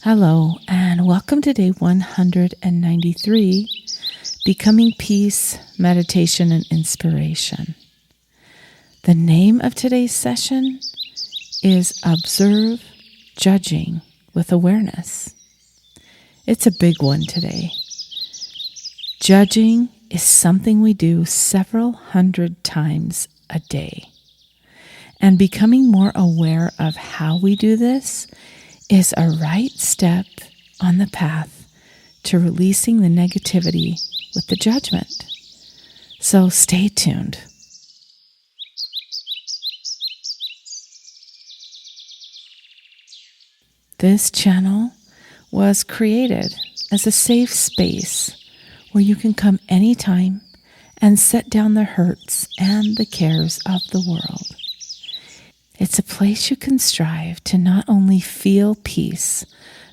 Hello, and welcome to day 193, Becoming Peace, Meditation, and Inspiration. The name of today's session is Observe Judging with Awareness. It's a big one today. Judging is something we do several hundred times a day. And becoming more aware of how we do this is a right step on the path to releasing the negativity with the judgment. So stay tuned. This channel was created as a safe space where you can come anytime and set down the hurts and the cares of the world. It's a place you can strive to not only feel peace,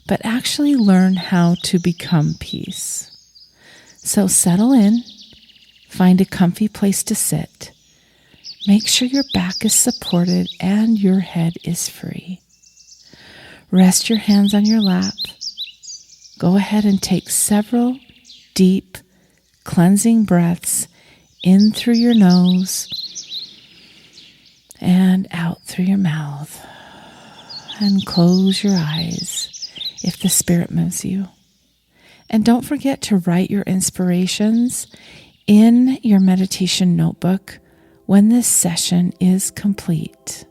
but actually learn how to become peace. So settle in, find a comfy place to sit, make sure your back is supported and your head is free. Rest your hands on your lap. Go ahead and take several deep, cleansing breaths in through your nose and out through your mouth. And close your eyes if the Spirit moves you. And don't forget to write your inspirations in your meditation notebook when this session is complete.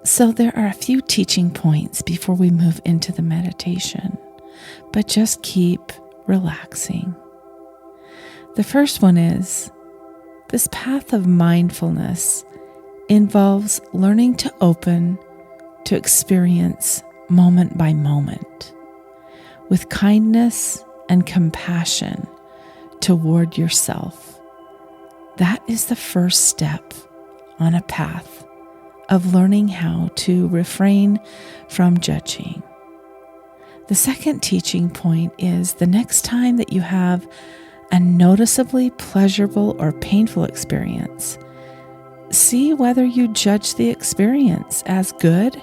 So there are a few teaching points before we move into the meditation, but just keep relaxing. The first one is, this path of mindfulness involves learning to open to experience moment by moment with kindness and compassion toward yourself. That is the first step on a path of learning how to refrain from judging. The second teaching point is the next time that you have a noticeably pleasurable or painful experience, see whether you judge the experience as good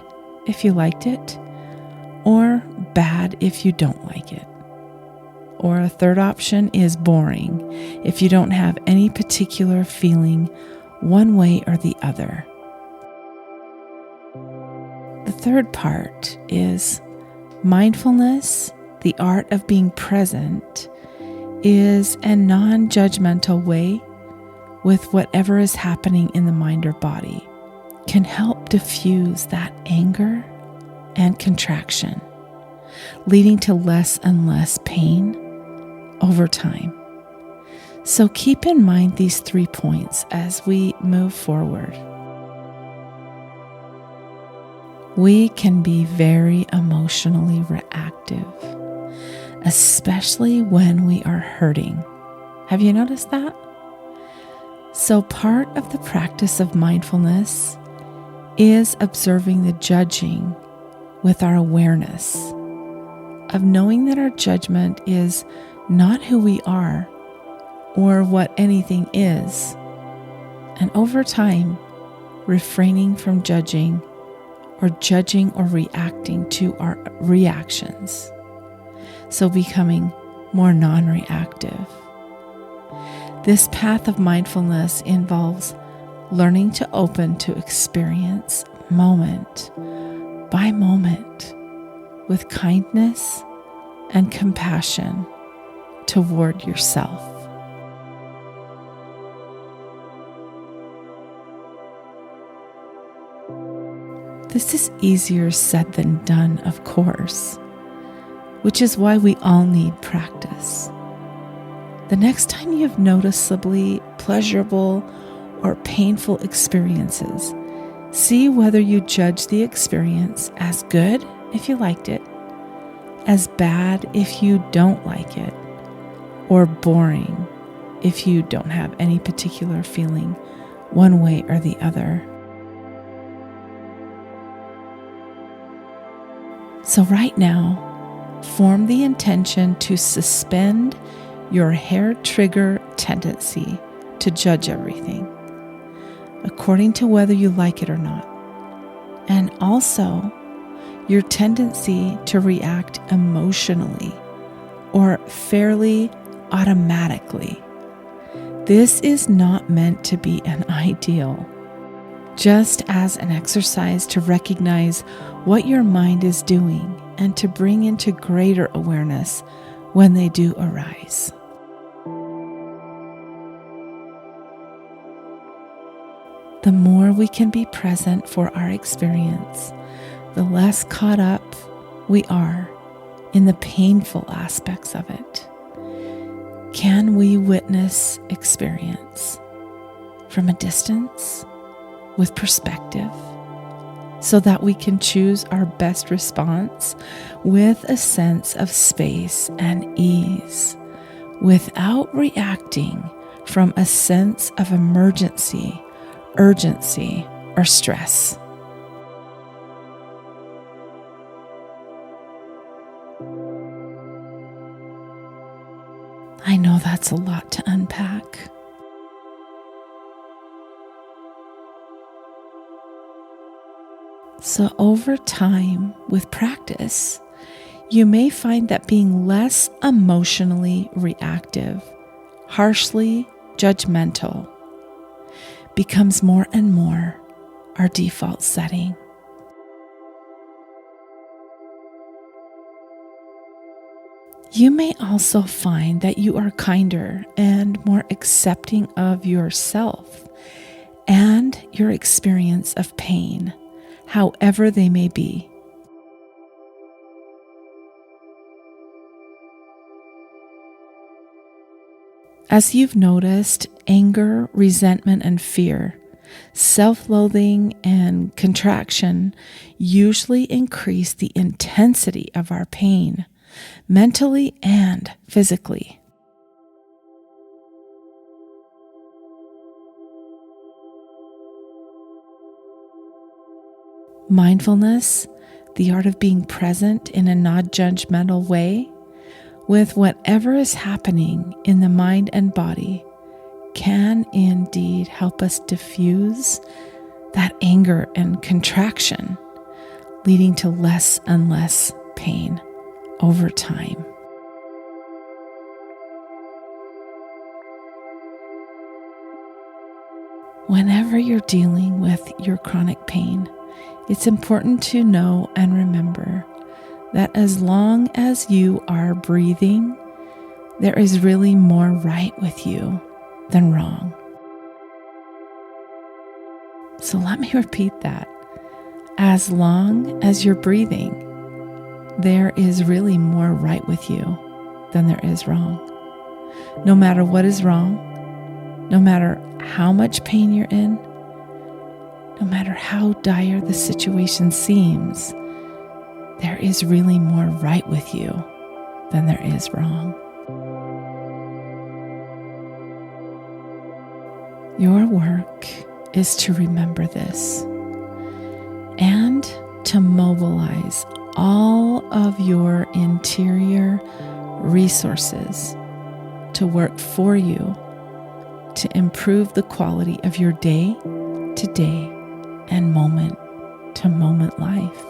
if you liked it, or bad if you don't like it. Or a third option is boring if you don't have any particular feeling one way or the other. The third part is mindfulness, the art of being present, is a non-judgmental way with whatever is happening in the mind or body, can help diffuse that anger and contraction, leading to less and less pain over time. So keep in mind these 3 points as we move forward. We can be very emotionally reactive, especially when we are hurting. Have you noticed that? So part of the practice of mindfulness is observing the judging with our awareness of knowing that our judgment is not who we are or what anything is, and over time refraining from judging or reacting to our reactions. So becoming more non-reactive. This path of mindfulness involves learning to open to experience moment by moment with kindness and compassion toward yourself. This is easier said than done, of course, which is why we all need practice. The next time you have noticeably pleasurable or painful experiences, see whether you judge the experience as good if you liked it, as bad if you don't like it, or boring if you don't have any particular feeling one way or the other. So right now, form the intention to suspend your hair trigger tendency to judge everything, according to whether you like it or not, and also your tendency to react emotionally or fairly automatically. This is not meant to be an ideal, just as an exercise to recognize what your mind is doing and to bring into greater awareness when they do arise. The more we can be present for our experience, the less caught up we are in the painful aspects of it. Can we witness experience from a distance with perspective so that we can choose our best response with a sense of space and ease without reacting from a sense of emergency, urgency, or stress? I know that's a lot to unpack. So over time, with practice, you may find that being less emotionally reactive, harshly judgmental, becomes more and more our default setting. You may also find that you are kinder and more accepting of yourself and your experience of pain, however they may be. As you've noticed, anger, resentment, and fear, self-loathing, and contraction usually increase the intensity of our pain, mentally and physically. Mindfulness, the art of being present in a non-judgmental way with whatever is happening in the mind and body, can indeed help us diffuse that anger and contraction, leading to less and less pain over time. Whenever you're dealing with your chronic pain, it's important to know and remember that as long as you are breathing, there is really more right with you than wrong. So let me repeat that. As long as you're breathing, there is really more right with you than there is wrong. No matter what is wrong, no matter how much pain you're in, no matter how dire the situation seems, there is really more right with you than there is wrong. Your work is to remember this and to mobilize all of your interior resources to work for you to improve the quality of your day-to-day and moment-to-moment life.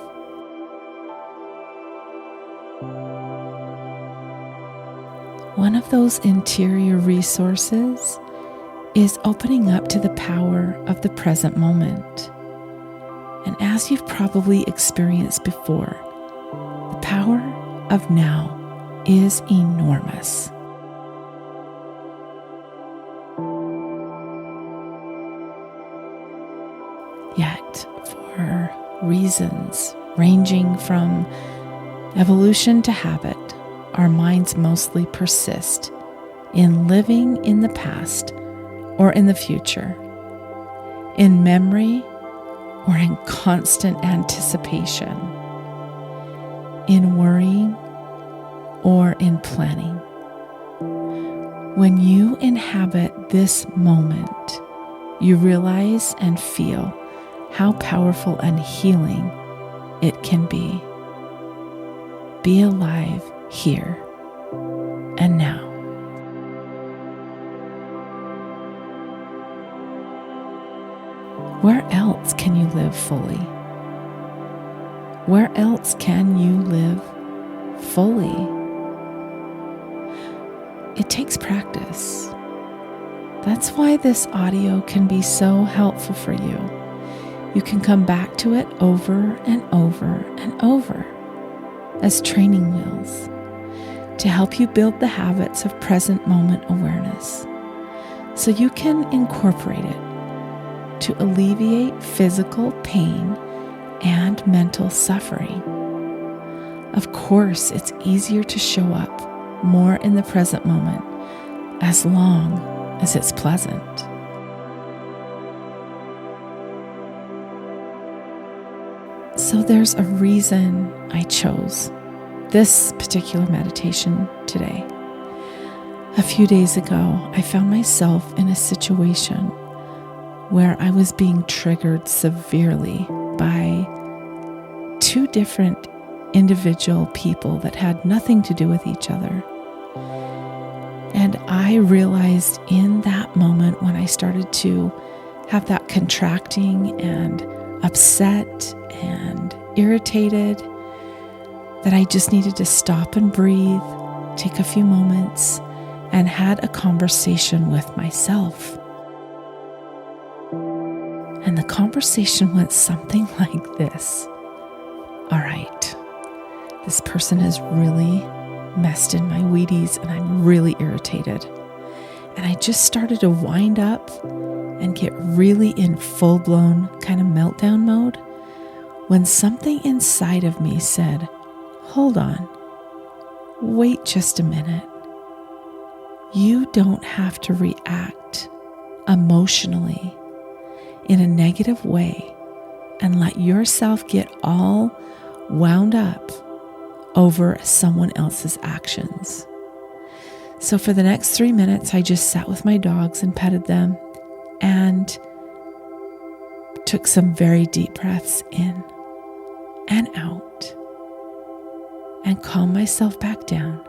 One of those interior resources is opening up to the power of the present moment. And as you've probably experienced before, the power of now is enormous. Yet, for reasons ranging from evolution to habit, our minds mostly persist in living in the past or in the future, in memory or in constant anticipation, in worrying or in planning. When you inhabit this moment, you realize and feel how powerful and healing it can be. Be alive here and now. Where else can you live fully? Where else can you live fully? It takes practice. That's why this audio can be so helpful for you. You can come back to it over and over and over as training wheels to help you build the habits of present moment awareness so you can incorporate it to alleviate physical pain and mental suffering. Of course, it's easier to show up more in the present moment as long as it's pleasant. So there's a reason I chose this particular meditation today. A few days ago, I found myself in a situation where I was being triggered severely by two different individual people that had nothing to do with each other. And I realized in that moment when I started to have that contracting and upset and irritated, that I just needed to stop and breathe, take a few moments, and had a conversation with myself. And the conversation went something like this. All right, this person has really messed in my Wheaties and I'm really irritated. And I just started to wind up and get really in full-blown kind of meltdown mode when something inside of me said, hold on, wait just a minute. You don't have to react emotionally in a negative way and let yourself get all wound up over someone else's actions. So for the next 3 minutes, I just sat with my dogs and petted them and took some very deep breaths in and out and calmed myself back down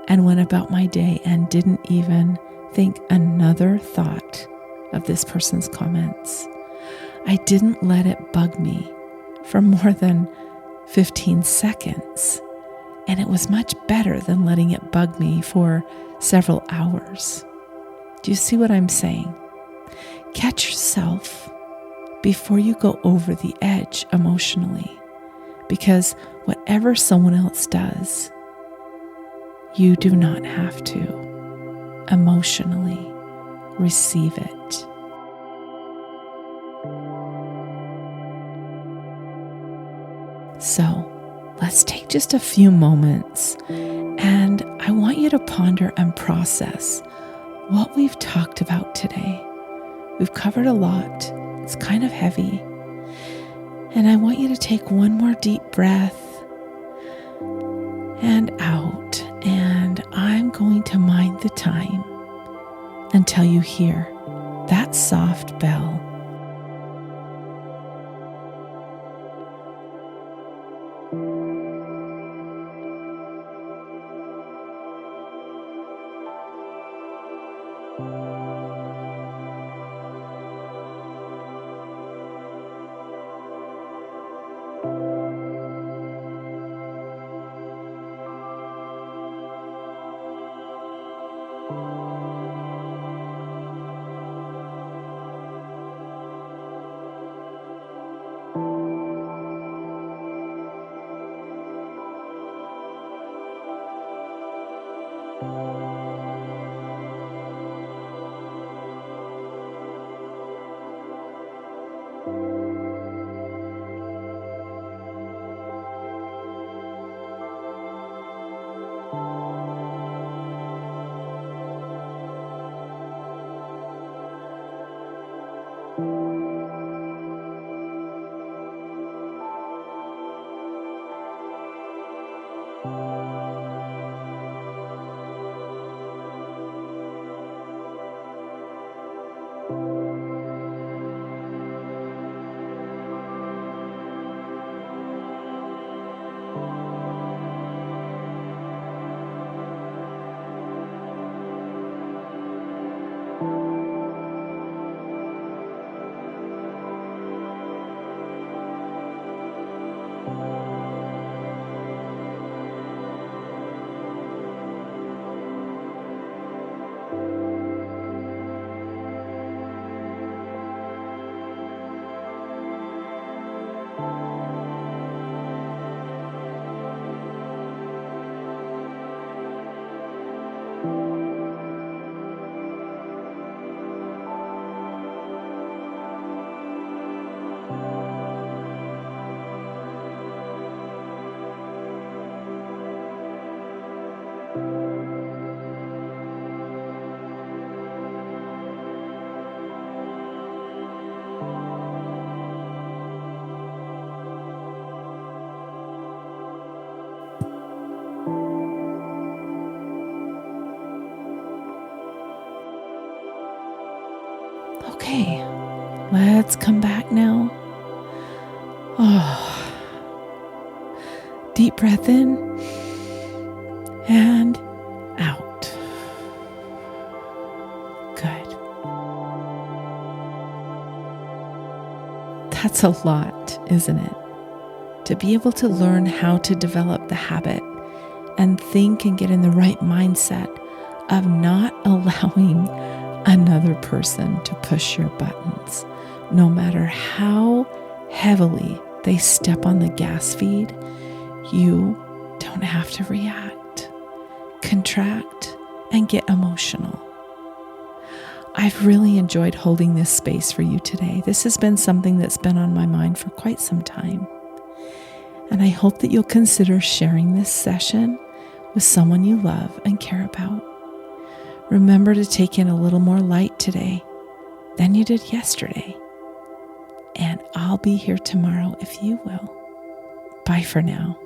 and went about my day and didn't even think another thought of this person's comments. I didn't let it bug me for more than 15 seconds, and it was much better than letting it bug me for several hours. Do you see what I'm saying? Catch yourself before you go over the edge emotionally, because whatever someone else does, you do not have to emotionally receive it. So let's take just a few moments, and I want you to ponder and process what we've talked about today. We've covered a lot. It's kind of heavy. And I want you to take one more deep breath and out. And I'm going to mind the time until you hear that soft bell. Okay, let's come back now. Deep breath in and out. Good. That's a lot, isn't it? To be able to learn how to develop the habit and think and get in the right mindset of not allowing another person to push your buttons, no matter how heavily they step on the gas feed. You don't have to react, contract, and get emotional. I've really enjoyed holding this space for you today. This has been something that's been on my mind for quite some time. And I hope that you'll consider sharing this session with someone you love and care about. Remember to take in a little more light today than you did yesterday. And I'll be here tomorrow if you will. Bye for now.